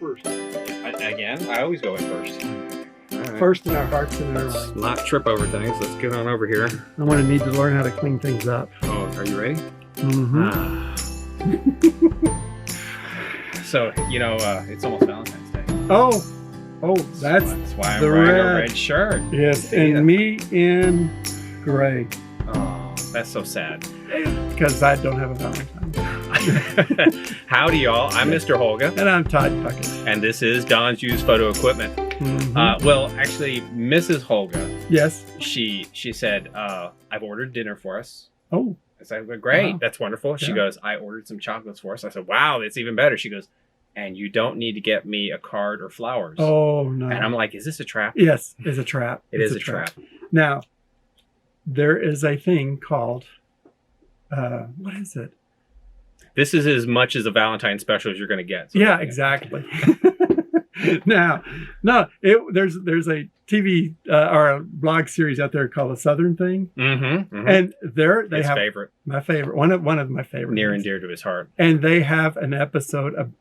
first? Again, I always go in first. Right. First in our hearts and in our Let's minds. not trip over things. Let's get on over here. I'm going to need to learn how to clean things up. Oh, are you ready? Mm-hmm. So, you know, it's almost Valentine's Day. Oh, that's why I'm the wearing red. a red shirt. Yes, See and that? me in gray. Oh, that's so sad. Because I don't have a Valentine. Howdy, y'all. I'm Mr. Holga. And I'm Todd Puckett. And this is Don's Used Photo Equipment. Mm-hmm. Well, actually, Mrs. Holga, Yes. she said, I've ordered dinner for us. Oh. I said, well, great. Wow. That's wonderful. She Yeah. goes, I ordered some chocolates for us. I said, wow, that's even better. She goes, and you don't need to get me a card or flowers. Oh, no. And I'm like, is this a trap? Yes, it's a trap. It is a trap. Now, there is a thing called, what is it? This is as much as a Valentine special as you're going to get. So Yeah, exactly. Now, no, there's a TV or a blog series out there called A Southern Thing, and they His have favorite, my favorite, one of my favorite, near things. and dear to his heart. And they have an episode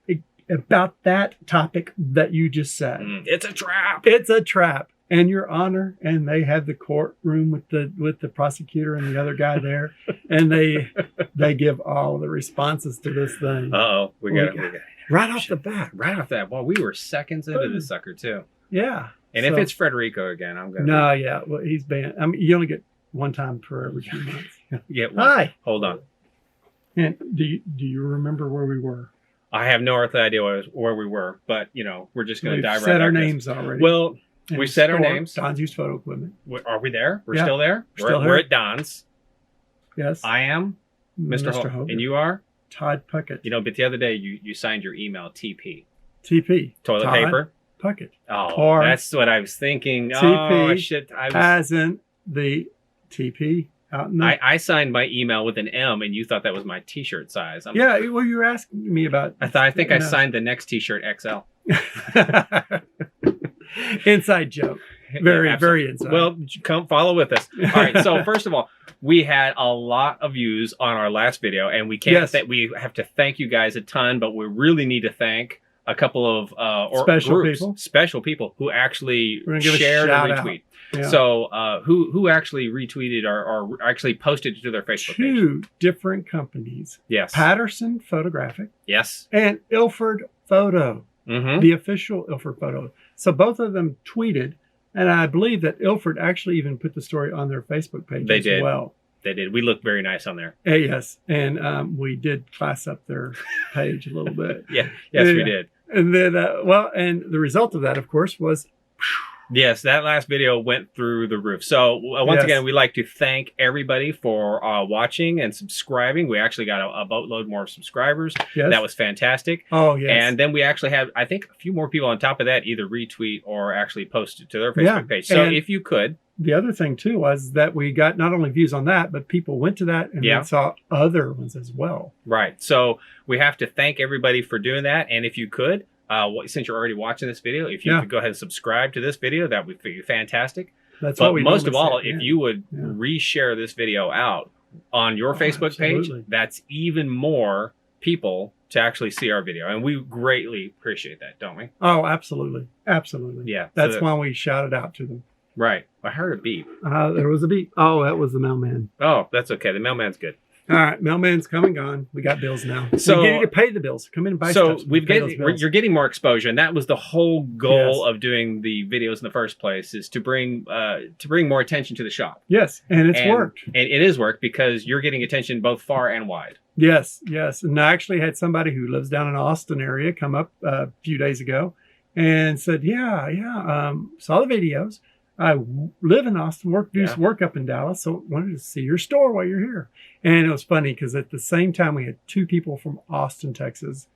about that topic that you just said. It's a trap. It's a trap, and Your Honor, and they have the courtroom with the prosecutor and the other guy there, and they give all the responses to this thing. Uh-oh, we got it. Right off the bat. Right off that. Well, we were seconds into this sucker too. Yeah. And if it's Frederico again, I'm gonna. No, yeah. Well, he's banned. I mean, you only get one time per every 2 months. Get one. Hi. Hold on. And do you remember where we were? I have no earthly idea where we were, but you know, we're just gonna We've dive right said our into this. names already. Well, And we said our store, names. Don's Used Photo Equipment. Are we there? We're Yeah. still there. Still We're here. at Don's. Yes. I am Mr. Hogan. And you are? Todd Puckett. You know, but the other day you signed your email TP. TP. Toilet Todd paper. Puckett. Oh, Or that's what I was thinking. TP Oh shit! as in the TP out in the... I signed my email with an M, and you thought that was my T-shirt size. Yeah, well, you were asking me about... I think I signed the next T-shirt XL. Inside joke. Very, Yeah, very inside. Well, come follow with us. All right. So first of all, we had a lot of views on our last video, and we can't. Yes. We have to thank you guys a ton, but we really need to thank a couple of special people who actually shared and retweet. Yeah. So who actually retweeted or actually posted it to their Facebook page? Two different companies. Yes. Paterson Photographic. Yes. And Ilford Photo. Mm-hmm. The official Ilford Photo. So both of them tweeted, and I believe that Ilford actually even put the story on their Facebook page as well. They did. We looked very nice on there. Yes. And we did class up their page a little bit. Yeah. Yes, we did. And then, and the result of that, of course, was... Yes, that last video went through the roof. So once again, we'd like to thank everybody for watching and subscribing. We actually got a boatload more subscribers. Yes. That was fantastic. Oh, yes. And then we actually have, I think, a few more people on top of that either retweet or actually post it to their Facebook page. So if you could. The other thing, too, was that we got not only views on that, but people went to that and then saw other ones as well. Right. So we have to thank everybody for doing that. And if you could, since you're already watching this video, if you could go ahead and subscribe to this video, that would be fantastic. That's but what we most of all, say, if you would reshare this video out on your Facebook page, that's even more people to actually see our video. And we greatly appreciate that, don't we? Oh, absolutely. Absolutely. Yeah. That's why we shouted out to them. Right. I heard a beep. There was a beep. Oh, that was the mailman. Oh, that's okay. The mailman's good. All right, mailman's come and gone. We got bills now. So we need to pay the bills. Come in and buy stuff. So you're getting more exposure, and that was the whole goal of doing the videos in the first place, is to bring more attention to the shop. Yes, and it's worked. And it is worked because you're getting attention both far and wide. Yes, yes. And I actually had somebody who lives down in the Austin area come up a few days ago and said, saw the videos. I live in Austin, do work up in Dallas, so wanted to see your store while you're here. And it was funny because at the same time, we had two people from Austin, Texas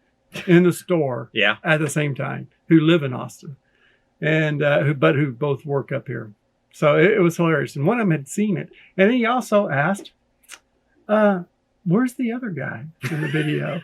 in the store at the same time who live in Austin, and who both work up here. So it was hilarious. And one of them had seen it. And he also asked, where's the other guy in the video?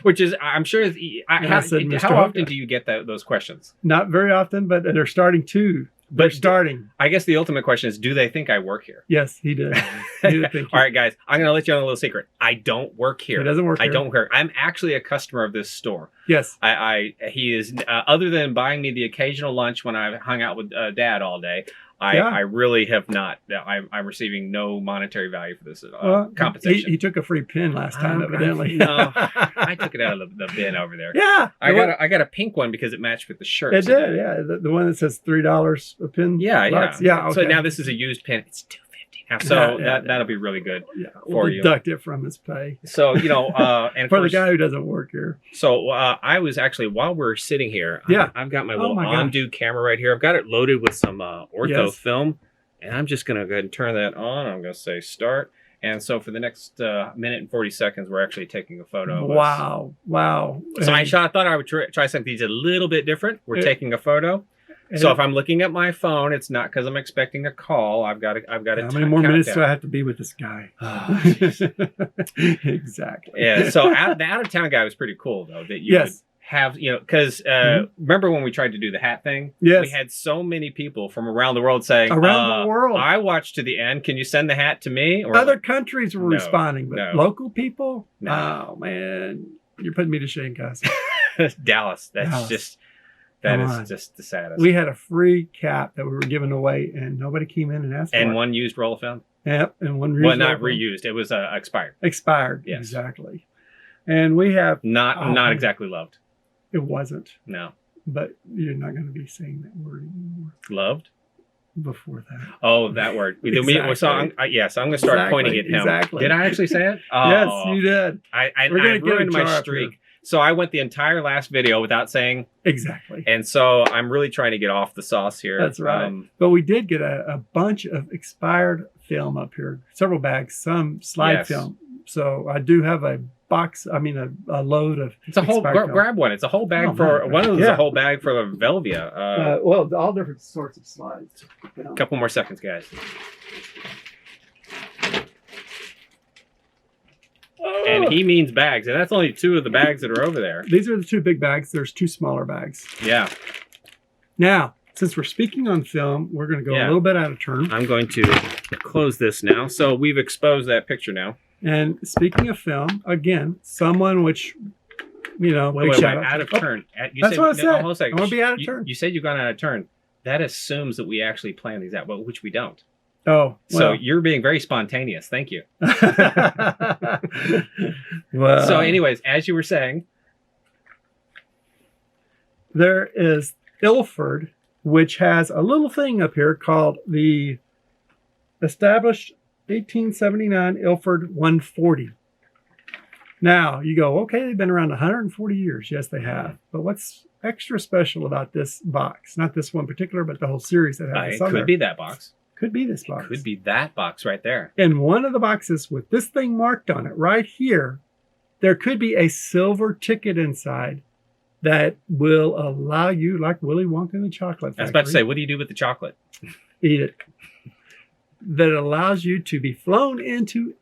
Which is, I'm sure, how often do you get those questions? Not very often, but they're starting to. They're starting. I guess the ultimate question is, do they think I work here? Yes, he did. All right, guys, I'm going to let you know a little secret. I don't work here. He doesn't work here. I don't work here. I'm actually a customer of this store. Yes. He is other than buying me the occasional lunch when I hung out with Dad all day. I really have not. I'm receiving no monetary value for this compensation. He took a free pin last time, evidently. No, I took it out of the bin over there. Yeah, I got a pink one because it matched with the shirt. It did, yeah. The one that says $3 a pin. Yeah. Okay. So now this is a used pin. It's $2.50 now, so that'll be really good for you. Deduct it from his pay. So and for the guy who doesn't work here. So I was actually, while we're sitting here, I've got my little Ondu camera right here. I've got it loaded with some ortho film, and I'm just going to go ahead and turn that on. I'm going to say start. And so for the next minute and 40 seconds, we're actually taking a photo. Wow. So I thought I would try something a little bit different. We're taking a photo. So if I'm looking at my phone, it's not because I'm expecting a call. I've got to. How many more minutes do I have to be with this guy? Exactly. Yeah. So the out of town guy was pretty cool though. That you would have, because remember when we tried to do the hat thing? Yes. We had so many people from around the world saying, around the world, I watched to the end. Can you send the hat to me? Or other countries were responding, but local people, oh man, you're putting me to shame, guys. Dallas. That's just. That is just the saddest. We had a free cap that we were giving away, and nobody came in and asked for it. And one used roll of film? Yep, and one reused. Well, not reused. It was expired. Expired, yes. Exactly. And we have... Not exactly loved. It wasn't. No. But you're not going to be saying that word anymore. Loved? Before that. Oh, that word. Exactly. So I'm going to start pointing at him. Exactly. Did I actually say it? Oh, yes, you did. I ruined my streak. So I went the entire last video without saying exactly. And so I'm really trying to get off the sauce here. That's right. But we did get a bunch of expired film up here, several bags, some slide film. So I do have a box. I mean, a load of. It's a whole grab one. It's a whole bag for one of those. Is a whole bag for the Velvia. Well, all different sorts of slides. A couple more seconds, guys. And he means bags, and that's only two of the bags that are over there. These are the two big bags. There's two smaller bags. Yeah. Now, since we're speaking on film, we're going to go a little bit out of turn. I'm going to close this now. So we've exposed that picture now. And speaking of film, again, someone which, wait, out of turn. That's what I said. I want to be out of turn. You said you've gone out of turn. That assumes that we actually plan these out, but which we don't. Oh, so you're being very spontaneous. Thank you. Well, so anyways, as you were saying, there is Ilford, which has a little thing up here called the established 1879 Ilford 140. Now you go, okay, they've been around 140 years. Yes, they have. But what's extra special about this box? Not this one particular, but the whole series that has it could be that box. Could be this box. It could be that box right there. In one of the boxes with this thing marked on it right here, there could be a silver ticket inside that will allow you, like Willy Wonka and the Chocolate Factory. I was about to say, what do you do with the chocolate? Eat it. That allows you to be flown into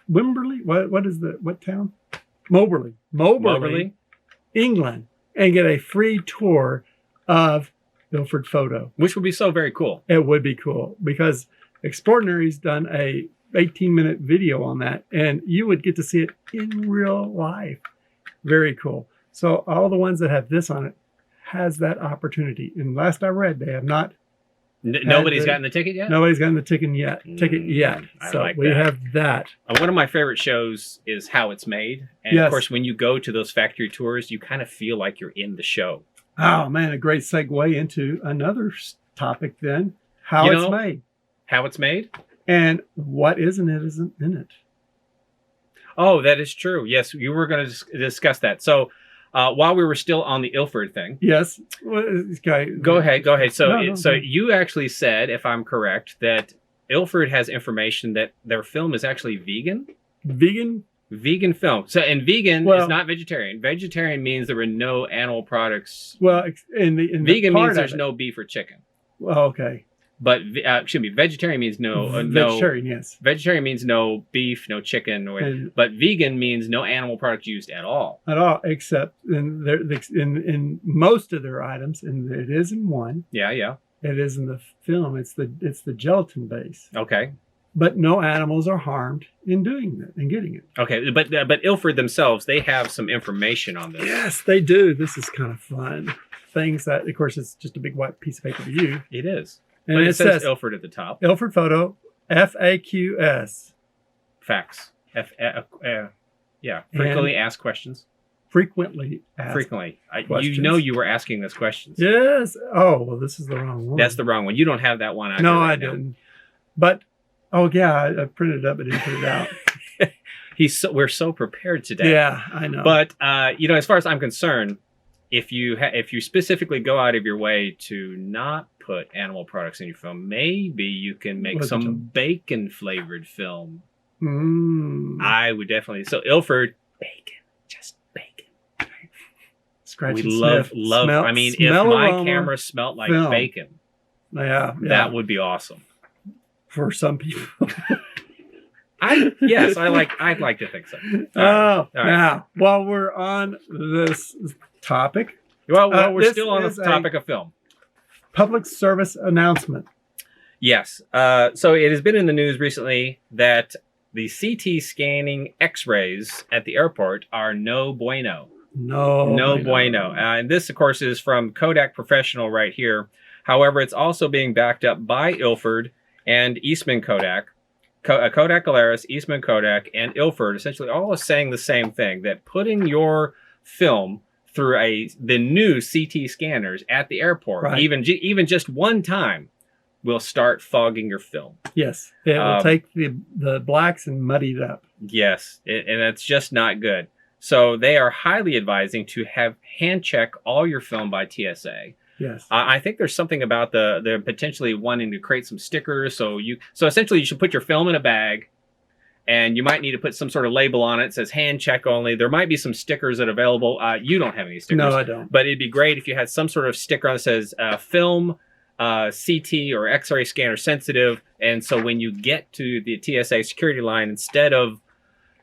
Wimberley. What town? Moberly, England, and get a free tour of Ilford photo. Which would be so very cool. It would be cool because Extraordinary's done a 18-minute video on that, and you would get to see it in real life. Very cool. So all the ones that have this on it has that opportunity. And last I read, they have not. Nobody's gotten the ticket yet? Nobody's gotten the ticket yet. So we have that. One of my favorite shows is How It's Made. And of course, when you go to those factory tours, you kind of feel like you're in the show. Oh, man, a great segue into another topic then. How it's made. How it's made? And what isn't in it. Oh, that is true. Yes, you were going to discuss that. So while we were still on the Ilford thing. Yes. Go ahead. So you actually said, if I'm correct, that Ilford has information that their film is actually vegan? Vegan film. So, and vegan is not vegetarian. Vegetarian means there were no animal products. Well, vegan means there's no beef or chicken. Well, okay. But vegetarian means vegetarian, yes. Vegetarian means no beef, no chicken, but vegan means no animal products used at all. At all, except in most of their items, and it is in one. Yeah. It is in the film. It's the gelatin base. Okay. but no animals are harmed in doing that and getting it. Okay, but Ilford themselves, they have some information on this. Yes, they do. This is kind of fun. Things that, of course, it's just a big white piece of paper to you. It is. And but it says Ilford at the top. Ilford photo, FAQS. Facts. Frequently asked questions. Frequently asked Frequently. You know you were asking those questions. Yes. Oh, well, this is the wrong one. That's the wrong one. You don't have that one out No, right I now. didn't. But, oh, yeah, I printed it up, but didn't put it out. We're so prepared today. Yeah, I know. But, as far as I'm concerned, if you specifically go out of your way to not put animal products in your film, maybe you can make some bacon-flavored film. I would definitely. So, Ilford, bacon. Just bacon. Scratch we and love. Smell, I mean, if my camera smelled like bacon, that would be awesome. For some people. I'd like to think so. All right. Now, while we're on this topic. Well, we're still on the topic of film. Public service announcement. Yes. So it has been in the news recently that the CT scanning X-rays at the airport are no bueno. No bueno. And this, of course, is from Kodak Professional right here. However, it's also being backed up by Ilford and Eastman Kodak. Kodak Alaris, Eastman Kodak, and Ilford essentially all are saying the same thing, that putting your film through the new CT scanners at the airport, even just one time, will start fogging your film. Yes. It will take the blacks and muddy it up. Yes. And that's just not good. So they are highly advising to have hand check all your film by TSA. Yes. I think there's something about the potentially wanting to create some stickers. So essentially you should put your film in a bag, and you might need to put some sort of label on it that says hand check only. There might be some stickers that are available. You don't have any stickers. No, I don't. But it'd be great if you had some sort of sticker that says film, CT or X-ray scanner sensitive. And so when you get to the TSA security line, instead of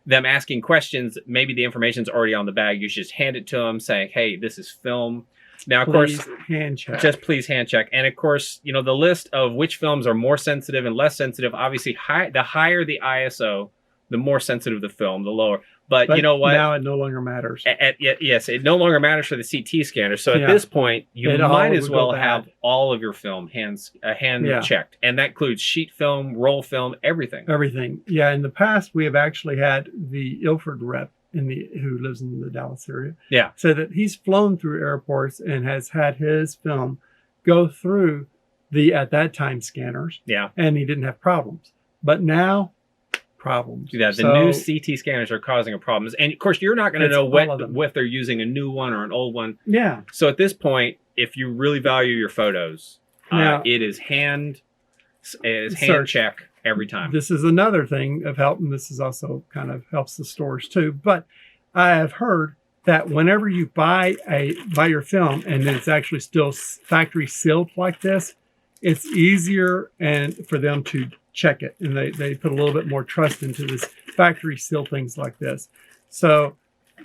them asking questions, maybe the information's already on the bag. You should just hand it to them saying, hey, this is film. Now, of course, hand check. Just please hand check. And of course, the list of which films are more sensitive and less sensitive, obviously the higher the ISO, the more sensitive the film, the lower. But you know what? Now it no longer matters. Yes, it no longer matters for the CT scanner. So at this point, you might as well have all of your film hand checked. And that includes sheet film, roll film, everything. Everything. Yeah, in the past, we have actually had the Ilford rep who lives in the Dallas area. Yeah. So that he's flown through airports and has had his film go through the, at that time, scanners. Yeah. And he didn't have problems. But now, problems. Yeah, the new CT scanners are causing a problem. And of course, you're not going to know if they're using a new one or an old one. Yeah. So at this point, if you really value your photos, it is hand check every time. This is another thing of help, and this is also kind of helps the stores too. But I have heard that whenever you buy your film and it's actually still factory sealed like this, it's easier for them to check it, and they put a little bit more trust into this factory seal things like this. So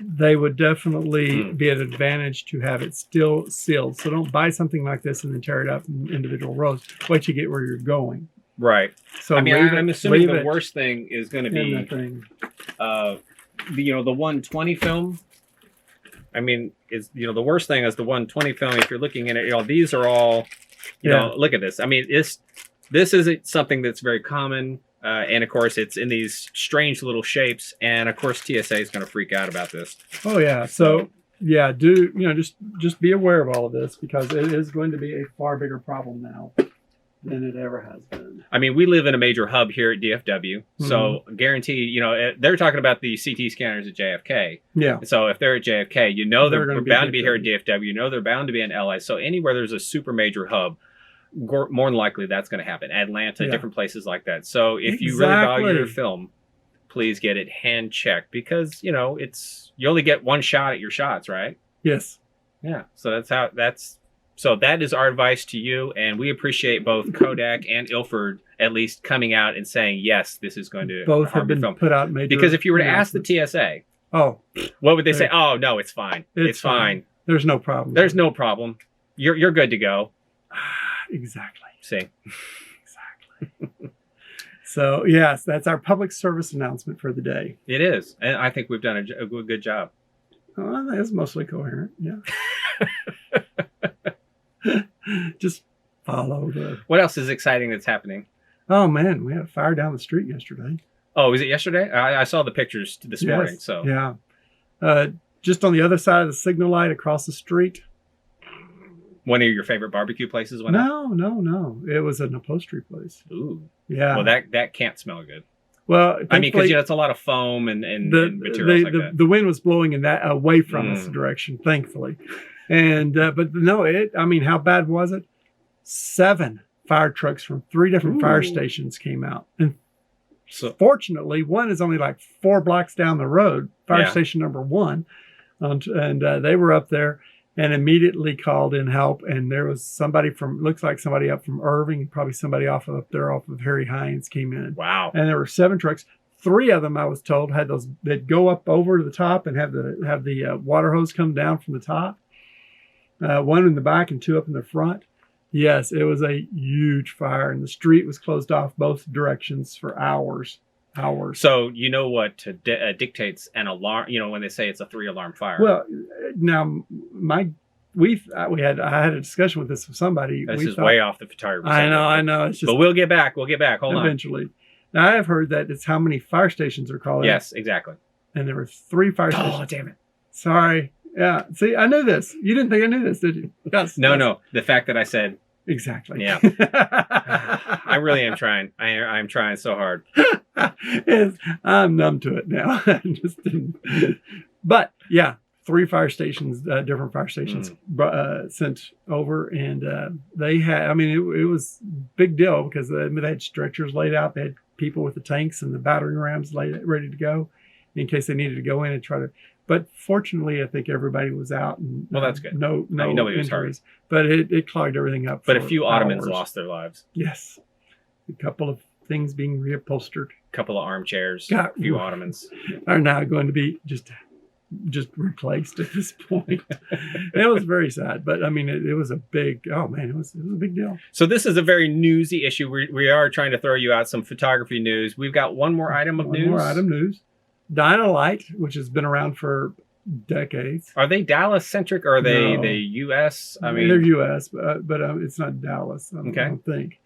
they would definitely be an advantage to have it still sealed. So don't buy something like this and then tear it up in individual rows. Wait till you get where you're going. Right. So I'm assuming the worst thing is going to be the 120 film. I mean, the worst thing is the 120 film. If you're looking at it, these are all, look at this. I mean, this isn't something that's very common. And of course, it's in these strange little shapes. And of course, TSA is going to freak out about this. Oh, yeah. So, yeah, just be aware of all of this, because it is going to be a far bigger problem now than it ever has been. I mean, we live in a major hub here at DFW. Mm-hmm. So guarantee, they're talking about the CT scanners at JFK. Yeah. So if they're at JFK, they're bound to be here at DFW. They're bound to be in LA. So anywhere there's a super major hub, more than likely that's going to happen. Atlanta, different places like that. So if you really value your film, please get it hand checked, because you only get one shot at your shots, right? Yes. Yeah. So that is our advice to you, and we appreciate both Kodak and Ilford at least coming out and saying yes, this is going to both have been put out major. Because if you were to ask the TSA, what would they say? Oh no, it's fine. It's fine. There's no problem. There's no problem. You're good to go. Exactly. See. Exactly. So, yes, that's our public service announcement for the day. It is. And I think we've done a good job. Oh, it's mostly coherent. Yeah. Just follow the... What else is exciting that's happening? Oh, man, we had a fire down the street yesterday. Oh, was it yesterday? I saw the pictures this morning. So yeah. Just on the other side of the signal light across the street. One of your favorite barbecue places went No. It was an upholstery place. Ooh. Yeah. Well, that can't smell good. Well, I mean, because it's a lot of foam and materials like that. The wind was blowing in that away from us direction, thankfully. And but no, I mean, how bad was it? 7 fire trucks from 3 different fire stations came out, and so fortunately, one is only like 4 blocks down the road. Fire station number 1, and they were up there and immediately called in help. And there was somebody looks like somebody up from Irving, probably somebody off of Harry Hines came in. Wow. And there were 7 trucks. 3 of them, I was told, had those, they'd go up over to the top and have the water hose come down from the top. 1 in the back and 2 up in the front. Yes, it was a huge fire, and the street was closed off both directions for hours. So you know what dictates an alarm? You know, when they say it's a 3-alarm fire. Well, now I had a discussion with this with somebody. This is way off the photography. I know. It's just, but we'll get back. Hold on. Eventually. Now I have heard that it's how many fire stations are called. Yes, exactly. And there were 3 fire stations. Oh, damn it! Sorry. Yeah. See, I knew this. You didn't think I knew this, did you? Yes. No. The fact that I said. Exactly. Yeah. I really am trying. I'm trying so hard. I'm numb to it now. Just didn't. But yeah, 3 fire stations, different fire stations sent over, and they had. I mean, it was a big deal because they had stretchers laid out. They had people with the tanks and the battering rams ready to go in case they needed to go in and try to. But fortunately, I think everybody was out. And, well, that's good. No nobody was hurt. But it clogged everything up. But a few Ottomans lost their lives. Yes. A couple of things being reupholstered. A couple of armchairs. A few Ottomans. Are now going to be just replaced at this point. It was very sad. But, I mean, it was a big, it was a big deal. So this is a very newsy issue. We are trying to throw you out some photography news. We've got one more item of news. Dynalite, which has been around for decades. Are they Dallas-centric or are they the U.S.? I mean, they're U.S., but it's not Dallas, I don't think.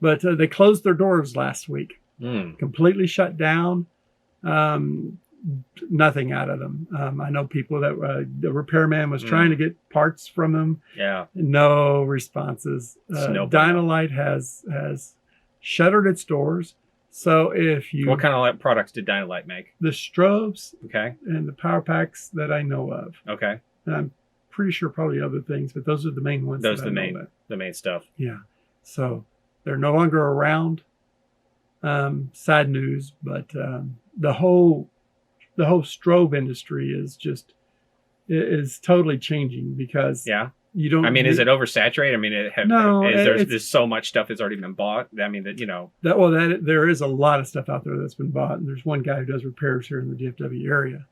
But they closed their doors last week. Completely shut down. Nothing out of them. I know people that the repairman was trying to get parts from them. Yeah. No responses. Dynalite has shuttered its doors. So what kind of products did Dynalite make? The strobes, okay, and the power packs that I know of. Okay, and I'm pretty sure probably other things, but those are the main ones. Those are the main stuff. Yeah, so they're no longer around. Sad news, but the whole strobe industry is totally changing because you don't. I mean, is it oversaturated? I mean, there's so much stuff that's already been bought. I mean, there is a lot of stuff out there that's been bought, and there's one guy who does repairs here in the DFW area,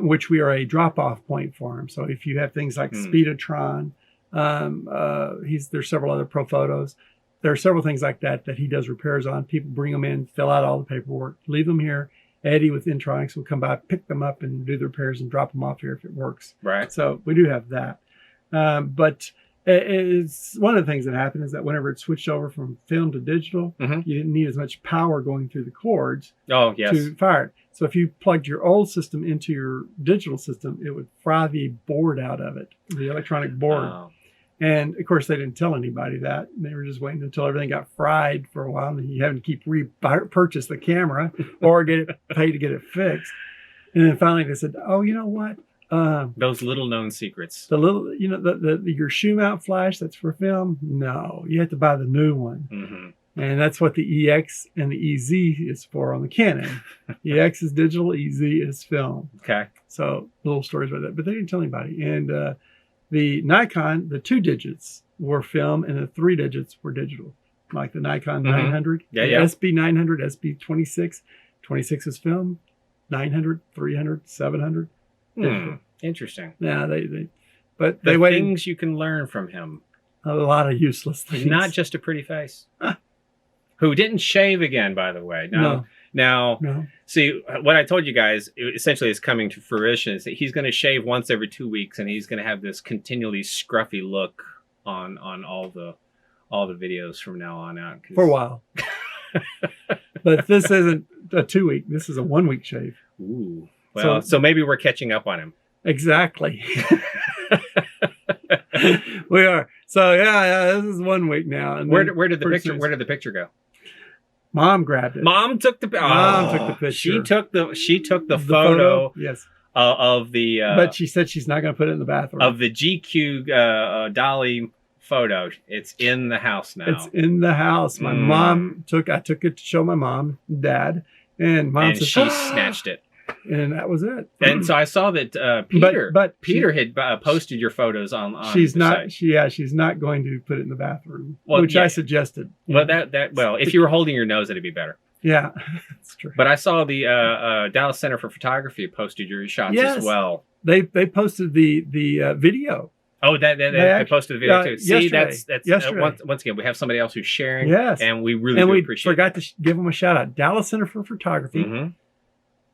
which we are a drop-off point for him. So if you have things like Speedotron, there's several other Profotos. There are several things like that he does repairs on. People bring them in, fill out all the paperwork, leave them here. Eddie with Intronics will come by, pick them up, and do the repairs and drop them off here if it works. Right. So we do have that. But it's one of the things that happened is that whenever it switched over from film to digital, you didn't need as much power going through the cords to fire it. So if you plugged your old system into your digital system, it would fry the board out of it, the electronic board. Oh. And of course, they didn't tell anybody that. They were just waiting until everything got fried for a while, and you having to keep repurchase the camera or pay to get it fixed. And then finally, they said, "Oh, you know what? Those little known secrets. The little, your shoe mount flash that's for film. No, you have to buy the new one, and that's what the EX and the EZ is for on the Canon. EX is digital, EZ is film. Okay. So little stories about that, but they didn't tell anybody. And the Nikon, the 2 digits were film, and the 3 digits were digital, like the Nikon 900, SB 900, SB 26. 26 is film, 900, 300, 700. Interesting. Yeah, they things you can learn from him. A lot of useless things. Not just a pretty face. who didn't shave again, by the way. No. Now, see, what I told you guys essentially is coming to fruition is that he's going to shave once every 2 weeks, and he's going to have this continually scruffy look on all the videos from now on out. For a while. But this isn't a 2 week. This is a 1 week shave. Ooh. Well, so maybe we're catching up on him. Exactly. We are. So yeah, this is 1 week now. And where did the picture go? Mom grabbed it. Mom took the picture. She took the photo. Yes. Of the. But she said she's not going to put it in the bathroom. Of the GQ Dolly photo. It's in the house now. It's in the house. My mom I took it to show my mom, dad, and mom said, she snatched it. And that was it. And so I saw that Peter had posted your photos on she's not site. She's not going to put it in the bathroom, which I suggested. Well, if you were holding your nose, it'd be better. Yeah, that's true. But I saw the Dallas Center for Photography posted your shots as well. They posted the video. Oh, they posted the video too. See, that's yesterday. Once again, we have somebody else who's sharing. Yes, and we really do appreciate. And we forgot to give them a shout out. Dallas Center for Photography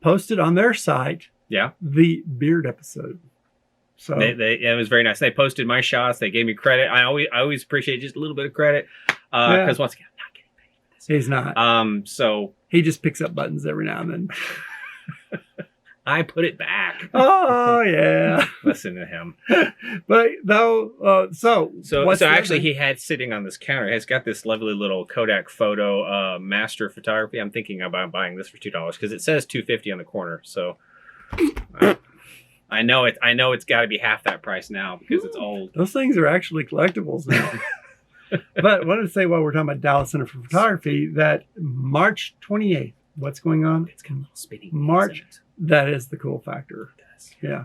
posted on their site. Yeah, the beard episode. So it was very nice. They posted my shots. They gave me credit. I always appreciate just a little bit of credit because once again, I'm not getting paid for this. He's not. So he just picks up buttons every now and then. I put it back. Oh yeah. Listen to him. But though, so actually, he had sitting on this counter. He's got this lovely little Kodak photo master photography. I'm thinking about buying this for $2 because it says $250 on the corner. So I know it's got to be half that price now because it's old. Those things are actually collectibles now. But I wanted to say while we're talking about Dallas Center for Photography that March 28th. What's going on? It's got a little spinning. March. That is the cool factor. It does. Yeah.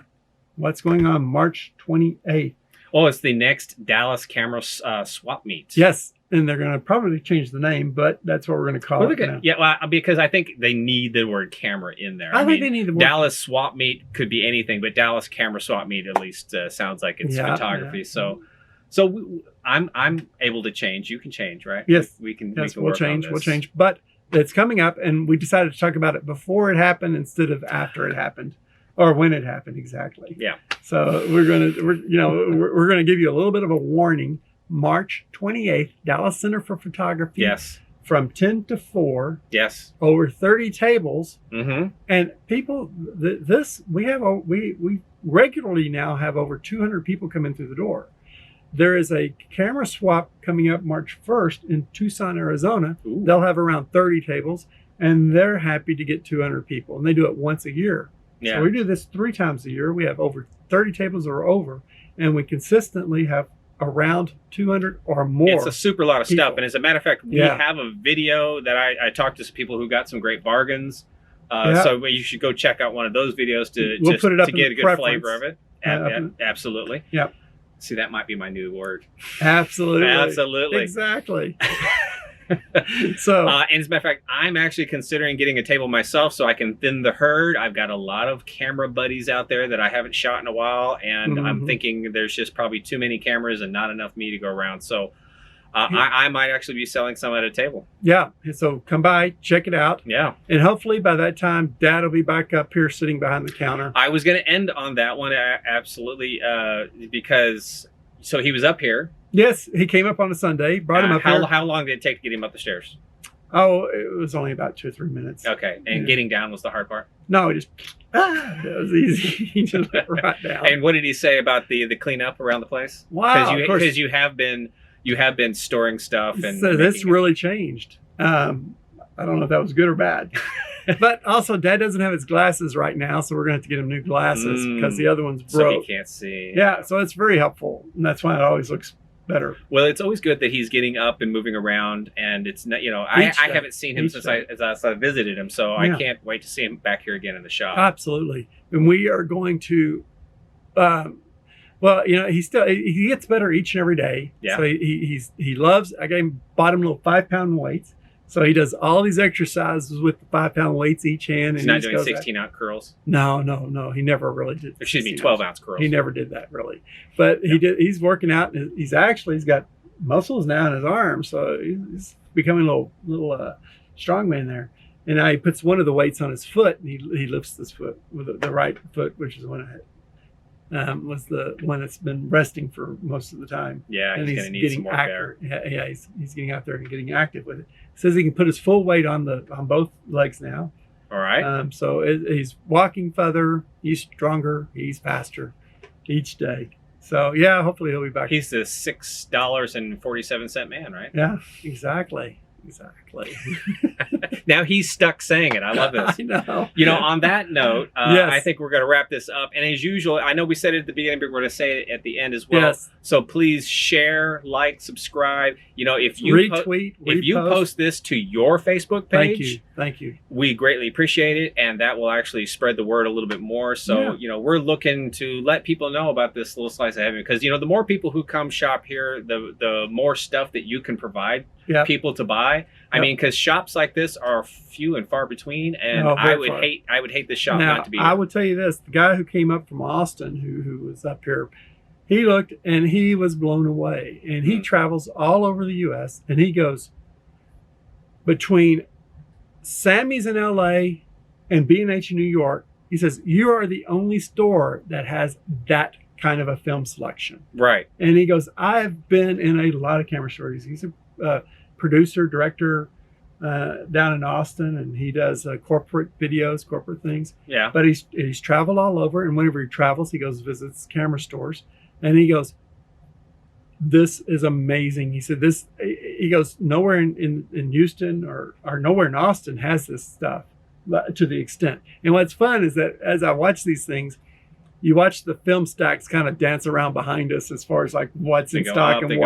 What's going on March 28th? Oh, it's the next Dallas camera swap meet. Yes. And they're going to probably change the name, but that's what we're going to call it now. Yeah, well, because I think they need the word camera in there. I think they need the word. Dallas swap meet could be anything, but Dallas camera swap meet at least sounds like it's photography. Yeah. So I'm able to change. You can change, right? Yes. We can we'll change. We'll change. But it's coming up, and we decided to talk about it before it happened instead of after it happened, or when it happened exactly. Yeah. So we're gonna give you a little bit of a warning. March 28th, Dallas Center for Photography. Yes. From 10 to 4. Yes. Over 30 tables. Mm-hmm. And people, we regularly now have over 200 people come in through the door. There is a camera swap coming up March 1st in Tucson, Arizona. Ooh. They'll have around 30 tables, and they're happy to get 200 people. And they do it once a year. Yeah. So we do this 3 times a year. We have over 30 tables or over, and we consistently have around 200 or more. It's a super lot of stuff. And as a matter of fact, we have a video that I talked to some people who got some great bargains. So you should go check out one of those videos to get a good flavor of it. Absolutely. Yep. See, that might be my new word. Absolutely. Absolutely. Exactly. So, and as a matter of fact, I'm actually considering getting a table myself so I can thin the herd. I've got a lot of camera buddies out there that I haven't shot in a while, and I'm thinking there's just probably too many cameras and not enough me to go around. So I might actually be selling some at a table. Yeah. So come by, check it out. Yeah. And hopefully by that time, Dad will be back up here sitting behind the counter. I was going to end on that one, absolutely, because so he was up here. Yes, he came up on a Sunday, brought him up here. How long did it take to get him up the stairs? Oh, it was only about 2 or 3 minutes. Okay. And getting down was the hard part? No, it was easy. He just went right down. And what did he say about the cleanup around the place? Wow. Because you have been storing stuff. And so this really changed. I don't know if that was good or bad. But also, Dad doesn't have his glasses right now, so we're going to have to get him new glasses because the other one's broke. So he can't see. Yeah, so it's very helpful. And that's why it always looks better. Well, it's always good that he's getting up and moving around, and it's not, I haven't seen him since I visited him, so I can't wait to see him back here again in the shop. Absolutely. And we are going to, he gets better each and every day. Yeah. So he loves, bought him little 5-pound weights. So he does all these exercises with the 5-pound weights each hand. He's not doing 16-ounce curls? No. He never really did. There should be 12-ounce curls. He never did that, really. But he's working out. And he's got muscles now in his arms. So becoming a little strong man there. And now he puts one of the weights on his foot, and he lifts this foot with the right foot, which is the one was the one that's been resting for most of the time. Yeah, and he's going to need some more care. Yeah, he's getting out there and getting active with it. Says he can put his full weight on both legs now. All right. So he's walking further. He's stronger. He's faster each day. So yeah, hopefully he'll be back. He's the $6.47 man, right? Yeah, exactly. Now he's stuck saying it. I love this. I know. On that note, yes. I think we're going to wrap this up. And as usual, I know we said it at the beginning, but we're going to say it at the end as well. Yes. So please share, like, subscribe. If you retweet, if you post this to your Facebook page, thank you. We greatly appreciate it, and that will actually spread the word a little bit more. So we're looking to let people know about this little slice of heaven, because the more people who come shop here, the more stuff that you can provide people to buy. I mean, because shops like this are few and far between, and I would hate this shop not to be here. I would tell you this: the guy who came up from Austin, who was up here, he looked and he was blown away. And he travels all over the U.S. and he goes between Sammy's in L.A. and B&H in New York. He says, you are the only store that has that kind of a film selection. Right. And he goes, I've been in a lot of camera stores. He's a producer, director down in Austin, and he does corporate videos, corporate things. Yeah. But he's traveled all over, and whenever he travels, he goes visits camera stores, and he goes, this is amazing. He said he goes, nowhere in Houston or nowhere in Austin has this stuff to the extent. And what's fun is that as I watch these things, you watch the film stacks kind of dance around behind us as far as like what's in stock and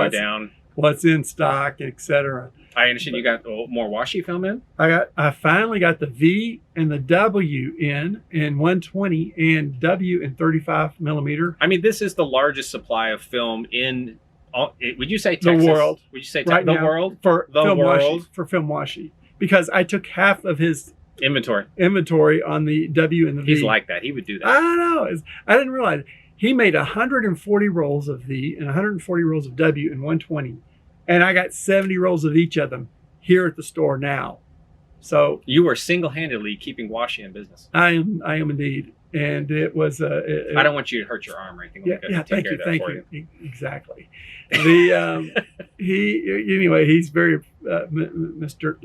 what's in stock, etc. I understand you got more Washi film in? I finally got the V and the W in 120 and W in 35 millimeter. I mean, this is the largest supply of film in, would you say Texas? The world. Would you say right the now, world? For the film world? Washi, for film Washi. Because I took half of his inventory on the W and the V. He's like that. He would do that. I don't know. I didn't realize it. He made 140 rolls of V and 140 rolls of W in 120. And I got 70 rolls of each of them here at the store now. So you were single-handedly keeping Washi in business. I am indeed. And it was I don't want you to hurt your arm or anything. Thank you. Exactly. He's very Mr.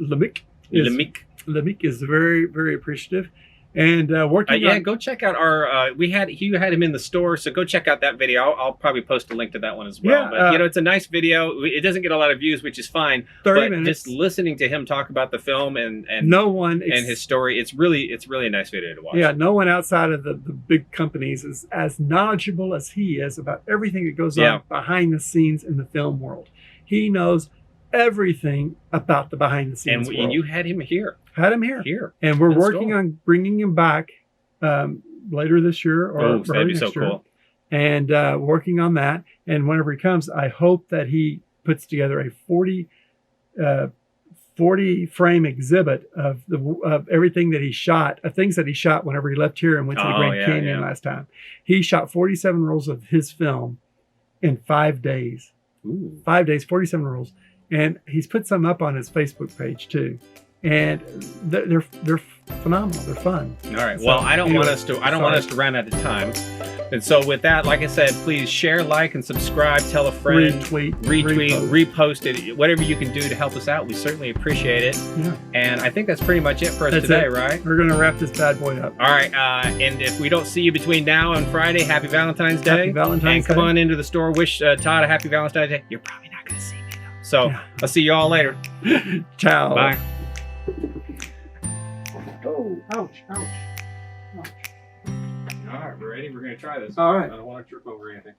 Lemick is very, very appreciative. And working go check out our you had him in the store, so go check out that video. I'll probably post a link to that one as well. But it's a nice video. It doesn't get a lot of views, which is fine. 30 minutes. Just listening to him talk about the film and his story, it's really a nice video to watch. Yeah, no one outside of the big companies is as knowledgeable as he is about everything that goes on behind the scenes in the film world. He knows everything about the behind the scenes world. And you had him here. And we're working on bringing him back later this year or that'd be so cool. And working on that. And whenever he comes, I hope that he puts together a 40 frame exhibit of everything that he shot, of things that he shot whenever he left here and went to the Grand Canyon last time. He shot 47 rolls of his film in 5 days. 5 days, 47 rolls. And he's put some up on his Facebook page too. And they're phenomenal. They're fun. All right. Well, I don't want us to run out of time. And so with that, like I said, please share, like, and subscribe. Tell a friend. Retweet, repost it. Whatever you can do to help us out, we certainly appreciate it. Yeah. And I think that's pretty much it for us today, right? We're gonna wrap this bad boy up. All right. And if we don't see you between now and Friday, happy Valentine's Day. Happy Valentine's Day. And come on into the store. Wish Todd a happy Valentine's Day. You're probably not gonna see me though. So I'll see you all later. Ciao. Bye. Oh, ouch. All right, we're ready. We're going to try this. All right. I don't want to trip over anything.